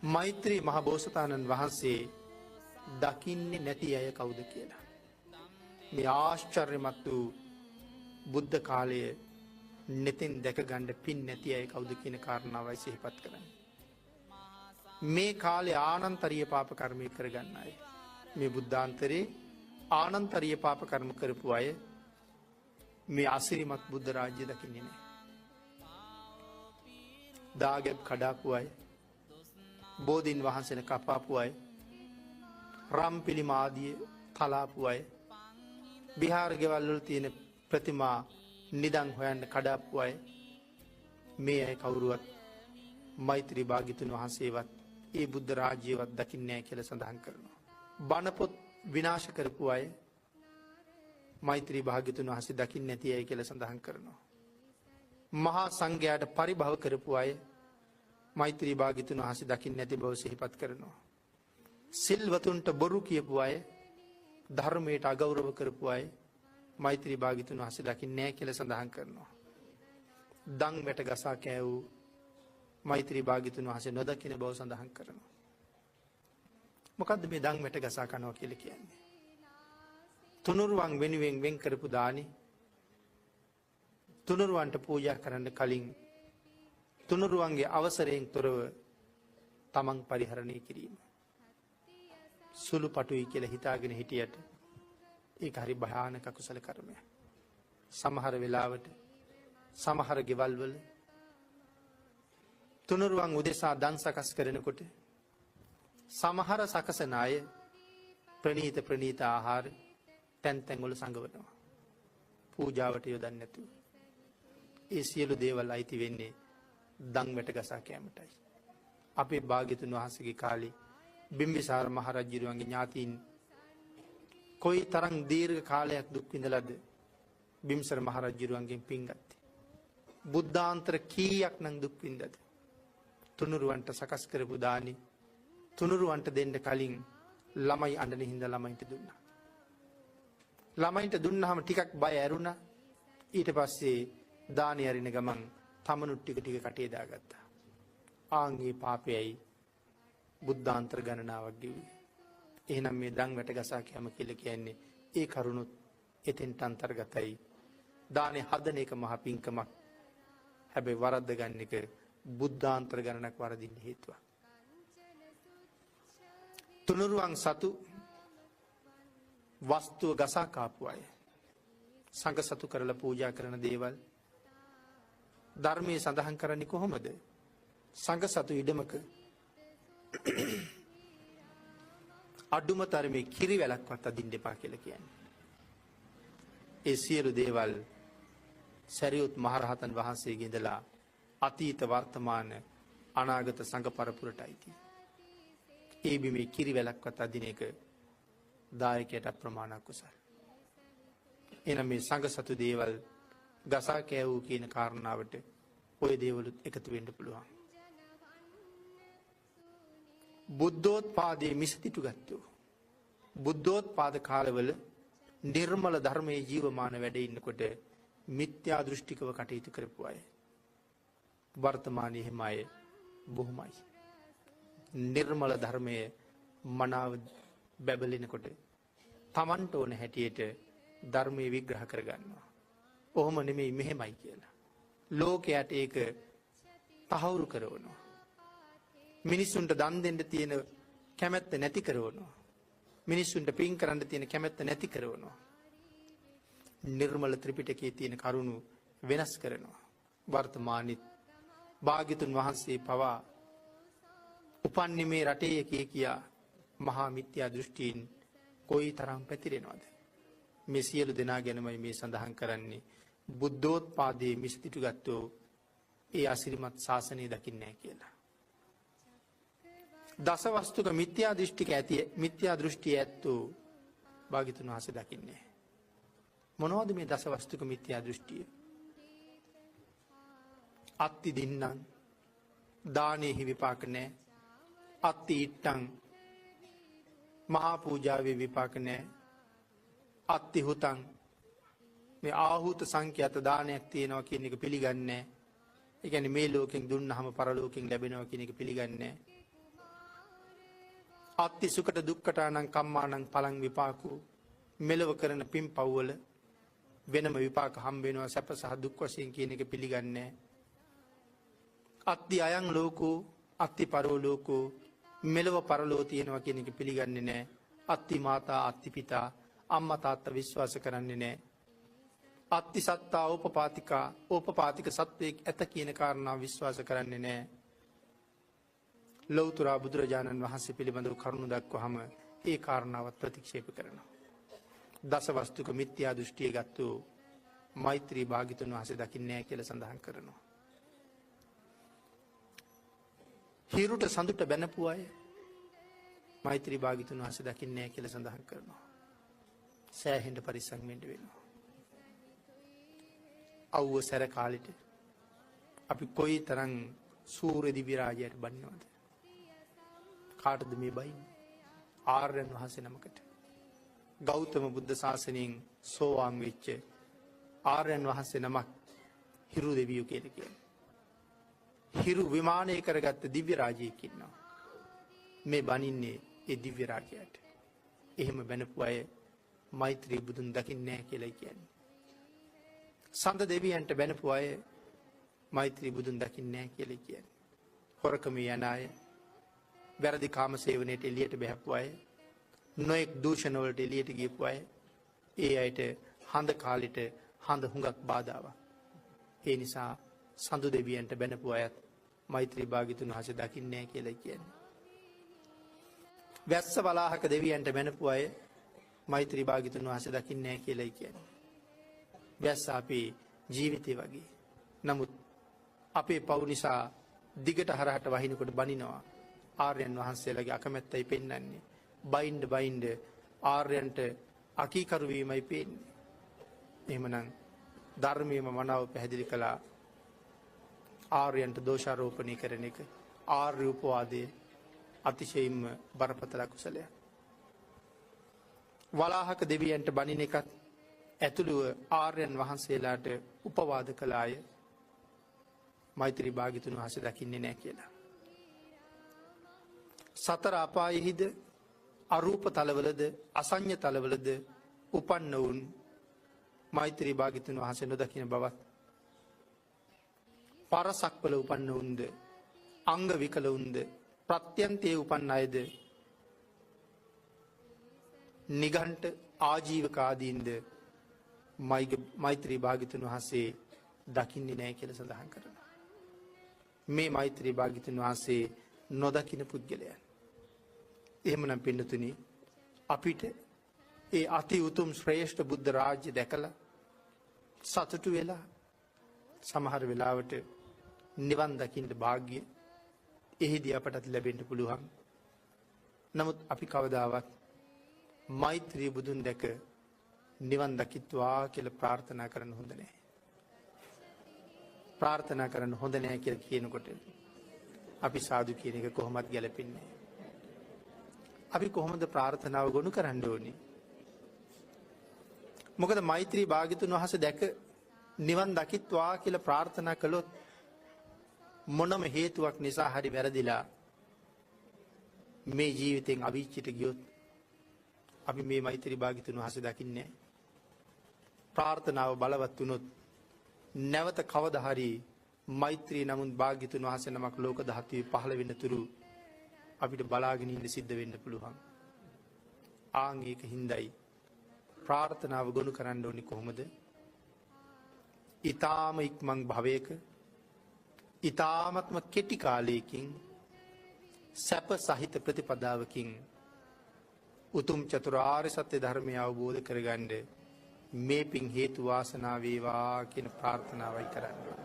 මෛත්‍රී මහ බෝසතාණන් වහන්සේ දකින්නේ නැති අය කවුද කියලා. මේ ආශ්චර්යමත් වූ බුද්ධ කාලය නෙතින් දැක ගන්න පින් නැති අය කවුද කියන කාරණාවයි සිහිපත් කරන්නේ. මේ කාලේ ආනන්තරීය පාප කර්මය කරගන්න අය. මේ බුද්ධාන්තරේ ආනන්තරීය පාප කර්ම කරපු අය මේ අසිරිමත් බුද්ධ රාජ්‍ය දකින්නේ නැහැ. දාගැබ් කඩාපු අය, බෝධීන් වහන්සේලා කපාපු අය, රම් පිළිම ආදිය තලාපු අය, විහාර ගෙවල් වල තියෙන ප්‍රතිමා නිදන් හොයන්න කඩාපු අය, මේ අය කවුරුවත් මෛත්‍රී භාග්‍යතුන් වහන්සේවත් ඒ බුද්ධ රාජ්‍යවත් දකින්නේ නැහැ කියලා සඳහන් කරනවා. බණ පොත් විනාශ කරපු අය මෛත්‍රී භාග්‍යතුන් වහන්සේ දකින්නේ නැති අය කියලා සඳහන් කරනවා. මහා සංඝයාට පරිභව කරපු අය මෛත්‍රී භාග්‍යතුන් වහන්සේ දකින්නේ නැති බව සිහිපත් කරනවා. සිල්වතුන්ට බොරු කියපු අය, ධර්මයට අගෞරව කරපු අය මෛත්‍රී භාග්‍යතුන් වහන්සේ දකින්නේ නැහැ කියලා සඳහන් කරනවා. දන් වැට ගසා කෑවූ මෛත්‍රී භාග්‍යතුන් වහන්සේ නොදකින බව සඳහන් කරනවා. මොකද්ද මේ දන් වැට ගසා කනවා කියලා කියන්නේ? තුනුරුවන් වෙනුවෙන් වෙන් කරපු දානි තුනුරුවන්ට පූජා කරන්න කලින් තුනුරුවන්ගේ අවසරයෙන් තොරව තමන් පරිහරණය කිරීම. සුළු පටුයි කියලා හිතාගෙන හිටියට ඒක හරි භයානක කුසල කර්මයක්. සමහර වෙලාවට සමහර ගෙවල් වල තුනුරුවන් උදෙසා දන් සකස් කරනකොට සමහර සකසන අය ප්‍රණීත ආහාර තැන් තැන් වල සංගවනවා. පූජාවට යොදන්නේ නැතුව. ඒ සියලු දේවල් අයිති වෙන්නේ දන් වැට ගසා කෑමටයි. අපේ භාග්‍යතුන් වහන්සේගේ කාලේ බිම්බිසාර මහ රජුගේ ඥාතීන් කොයි තරම් දීර්ඝ කාලයක් දුක් විඳලාද බිම්බිසාර මහ රජුගෙන් පින් ගත්තේ. බුද්ධාන්තර කීයක් නම් දුක් විඳද. තුනුරුවන්ට සකස් කරපු දානි තුනුරුවන්ට දෙන්න කලින් ළමයි අඬන හින්දා ළමයින්ට දුන්නා. ළමයින්ට දුන්නාම ටිකක් බය ඇරුණා. ඊට පස්සේ දානි අරින ගමන් තමනුත් ටික කටේ දාගත්තා. ආන්ගේ පාපයයි බුද්ධාන්තර ගණනාවක් ගෙවුවේ. එහෙනම් මේ දන් වැට ගසා කැම කියලා කියන්නේ ඒ කරුණුත් එතෙන්ට අන්තර්ගතයි. දානේ හදන එක මහ පිංකමක්. හැබැයි වරද්ද ගන්න එක බුද්ධාන්තර ගණනක් වරදින්න හේතුවක්. තුනුරුවන් සතු වස්තුව ගසා කාපු අය සංඝ සතු කරලා පූජා කරන දේවල් ධර්මයේ සඳහන් කරන්නේ කොහොමද? සංඝ සතු ඉඩමක අඩුම තරමේ කිරි වැලක්වත් අදින්න එපා කියලා කියන්නේ. ඒ සියලු දේවල් සරියුත් මහරහතන් වහන්සේගේ ඉඳලා අතීත වර්තමාන අනාගත සංඝ පරපුරටයි තියෙන්නේ. ඒ බිමේ කිරි වැලක්වත් අදින එක දායකයට අප්‍රමාණ කුසල. එනම් මේ සංඝ සතු දේවල් ගසා කෑවූ කියන කාරණාවට ওই දේවලුත් එකතු වෙන්න පුළුවන්. බුද්ධෝත්පාදයේ මිසදිටු ගත්තෝ බුද්ධෝත්පාද කාලවල නිර්මල ධර්මයේ ජීවමාන වැඩ ඉන්නකොට මිත්‍යා දෘෂ්ටිකව කටයුතු කරපු අය වර්තමානයේ හිමය බොහොමයි. නිර්මල ධර්මයේ මනාව බැබලෙනකොට තමන්ට ඕන හැටියට ධර්මයේ විග්‍රහ කරගන්නවා. ඔහොම නෙමෙයි මෙහෙමයි කියලා. ලෝකයට ඒක තහවුරු කරනවා. මිනිසුන්ට දන් දෙන්න තියෙන කැමැත්ත නැති කරනවා. මිනිසුන්ට පින් කරන්න තියෙන කැමැත්ත නැති කරනවා. නිර්මල ත්‍රිපිටකයේ තියෙන කරුණු වෙනස් කරනවා. වර්තමානයේ භාග්‍යතුන් වහන්සේ පවා උපන්නේ මේ රටේ කියා මහා මිත්‍යා දෘෂ්ටීන් කොයි තරම් පැතිරෙනවද? මේ සියලු දෙනා ගැනමයි මේ සඳහන් කරන්නේ. බුද්ධෝත්පාදයේ මිසදිටු ගත්තෝ ඒ අසිරිමත් ශාසනය දකින්නේ නැහැ කියලා. දසවස්තුක මිත්‍යා දෘෂ්ටික ඇති මිත්‍යා දෘෂ්ටිය ඇත්තෝ භාග්‍යතුන් වහන්සේ දකින්නේ. මොනවද මේ දසවස්තුක මිත්‍යා දෘෂ්ටිය? අත්ති දින්නම් දානෙහි විපාක නැහැ. අත්ති ඉට්ටං මහා පූජාවේ විපාක නැහැ. අත්ති හුතං මේ ආහුත සංඛ්‍යාත දානයක් තියෙනවා කියන එක පිළිගන්නේ නැහැ. ඒ කියන්නේ මේ ලෝකෙන් දුන්නාම පරලෝකෙන් ලැබෙනවා කියන එක පිළිගන්නේ නැහැ. අත්ති සුකට දුක්කටානං කම්මානං පලං විපාකු මෙලව කරන පින් පව්වල වෙනම විපාක හම්බෙනවා සැප සහ දුක් වශයෙන් කියන එක පිළිගන්නේ. අත්ති අයං ලෝකෝ අත්ති පරෝ ලෝකෝ මෙලව පරලෝ තියෙනවා කියන එක පිළිගන්නේ නැහැ. අත්ති මාතා අත්ති පිතා අම්මා තාත්තා විශ්වාස කරන්නේ නැහැ. අත්ති සත්තා ඕපපාතිකා ඕපපාතික සත්වයෙක් ඇත කියන කාරණා විශ්වාස කරන්නේ නැහැ. ලෞතර බුදුරජාණන් වහන්සේ පිළිබඳව කරුණු දක්වහම ඒ කාරණාවත් ප්‍රතික්ෂේප කරනවා. දසවස්තුක මිත්‍යා දෘෂ්ටිය ගත්තු මෛත්‍රී භාග්‍යතුන් වහන්සේ දකින්නේ නැහැ කියලා සඳහන් කරනවා. හිරුට සඳුට බැනපු අය මෛත්‍රී භාග්‍යතුන් වහන්සේ දකින්නේ නැහැ කියලා සඳහන් කරනවා. සෑහෙන්න පරිස්සම් වෙන්න වෙනවා. අවුව සැර කාලෙට අපි කොයි තරම් සූර්ය දිව්‍ය රාජයට බන්නවද? කාටද මේ බයින්නේ? ආර්යයන් වහන්සේ නමකට. ගෞතම බුද්ධ ශාසනයෙන් සෝවාන් වෙච්ච ආර්යයන් වහන්සේ නමක් හිරු දෙවියෝ කියලා කියන්නේ. හිරු විමානය කරගත්ත දිව්‍ය රාජයෙක් ඉන්නවා. මේ බනින්නේ ඒ දිව්‍ය රාජයාට. එහෙම බැනපු අය මෛත්‍රී බුදුන් දකින්නේ නැහැ කියලා කියන්නේ. සඳ දෙවියන්ට බැනපු අය මෛත්‍රී බුදුන් දකින්නේ නැහැ කියලා කියන්නේ. හොරකම යන අය, වැරදි කාම සේවනයේට එළියට බහැපු අය, නොඑක් දූෂණ වලට එළියට ගියපු අය, ඒ අයට හඳ කාලෙට හඳ හුඟක් බාධාවක්. ඒ නිසා සඳු දෙවියන්ට බැනපු අයත් මෛත්‍රී භාග්‍යතුන් වහන්සේ දකින්නේ නැහැ කියලා කියන්නේ. වැස්ස වලාහක දෙවියන්ට බැනපු අය මෛත්‍රී භාග්‍යතුන් වහන්සේ දකින්නේ නැහැ කියලා කියන්නේ. වැස්ස අපේ ජීවිතේ වගේ. නමුත් අපේ පව් නිසා දිගට හරහට වහිනකොට බනිනවා. ආර්යයන් වහන්සේලාගේ අකමැත්තයි පෙන්වන්නේ. බයින්ඩ ආර්යයන්ට අකීකරු වීමයි පෙන්නේ. එහෙමනම් ධර්මයේම මනාව පැහැදිලි කළා ආර්යයන්ට දෝෂාරෝපණය කරන එක ආර්ය උපවාදයේ අතිශයින්ම බරපතල කුසලයක්. වලාහක දෙවියන්ට බණින එකත් ඇතුළුව ආර්යයන් වහන්සේලාට උපවාද කළ අය මෛත්‍රී භාග්‍යතුන් වහන්සේ දකින්නේ නැහැ කියලා. සතර අපායෙහිද අරූප තලවලද අසඤ්ඤ තලවලද උපන්න වුන් මෛත්‍රී භාග්‍යතුන් වහන්සේ නොදකින බවත්, පරසක්වල උපන්න වුන්ද අංග විකල වුන්ද ප්‍රත්‍යන්තයේ උපන්න අයද නිගණ්ඨ ආජීවක ආදීන්ද මෛත්‍රී භාග්‍යතුන් වහන්සේ දකින්නේ නැහැ කියලා සඳහන් කරනවා. මේ මෛත්‍රී භාග්‍යතුන් වහන්සේ නොදකින පුද්ගලයන්. එහෙමනම් පින්නතුනි, අපිට ඒ අති උතුම් ශ්‍රේෂ්ඨ බුද්ධ රාජ්‍ය දැකලා සතුටු වෙලා සමහර වෙලාවට නිවන් දකින්න වාග්ය එහිදී අපටත් ලැබෙන්න පුළුවන්. නමුත් අපි කවදාවත් මෛත්‍රී බුදුන් දැක නිවන් දකිත්වා කියලා ප්‍රාර්ථනා කරන්න හොඳ නැහැ. ප්‍රාර්ථනා කරන්න හොඳ නැහැ කියලා කියනකොට අපි සාදු කියන එක කොහොමත් ගැලපෙන්නේ. අපි කොහොමද ප්‍රාර්ථනාව ගොනු කරන්න ඕනේ? මොකද මෛත්‍රී භාග්‍යතුන් වහන්සේ දැක නිවන් දකිත්වා කියලා ප්‍රාර්ථනා කළොත් මොනම හේතුවක් නිසා හරි වැරදිලා මේ ජීවිතෙන් අවීචිත ගියොත් අපි මේ මෛත්‍රී භාග්‍යතුන් වහන්සේ දකින්නේ නැහැ. ප්‍රාර්ථනාව බලවත් වුණොත් නැවත කවදා හරි මෛත්‍රී නමුත් භාග්‍යතුන් වහන්සේ නමක් ලෝක ධාතුවේ පහළ වෙන තුරු අපිට බලාගෙන ඉන්න සිද්ධ වෙන්න පුළුවන්. ආන් ඒක හින්දායි ප්‍රාර්ථනාව ගොනු කරන්න ඕනි කොහොමද? ඊ타ම ඉක්මන් භවයක ඊ타මත්ම කෙටි කාලයකින් සැප සහිත ප්‍රතිපදාවකින් උතුම් චතුරාර්ය සත්‍ය ධර්මය අවබෝධ කරගන්න මේ පින් හේතු වාසනා වේවා කියන ප්‍රාර්ථනාවයි කරන්නේ.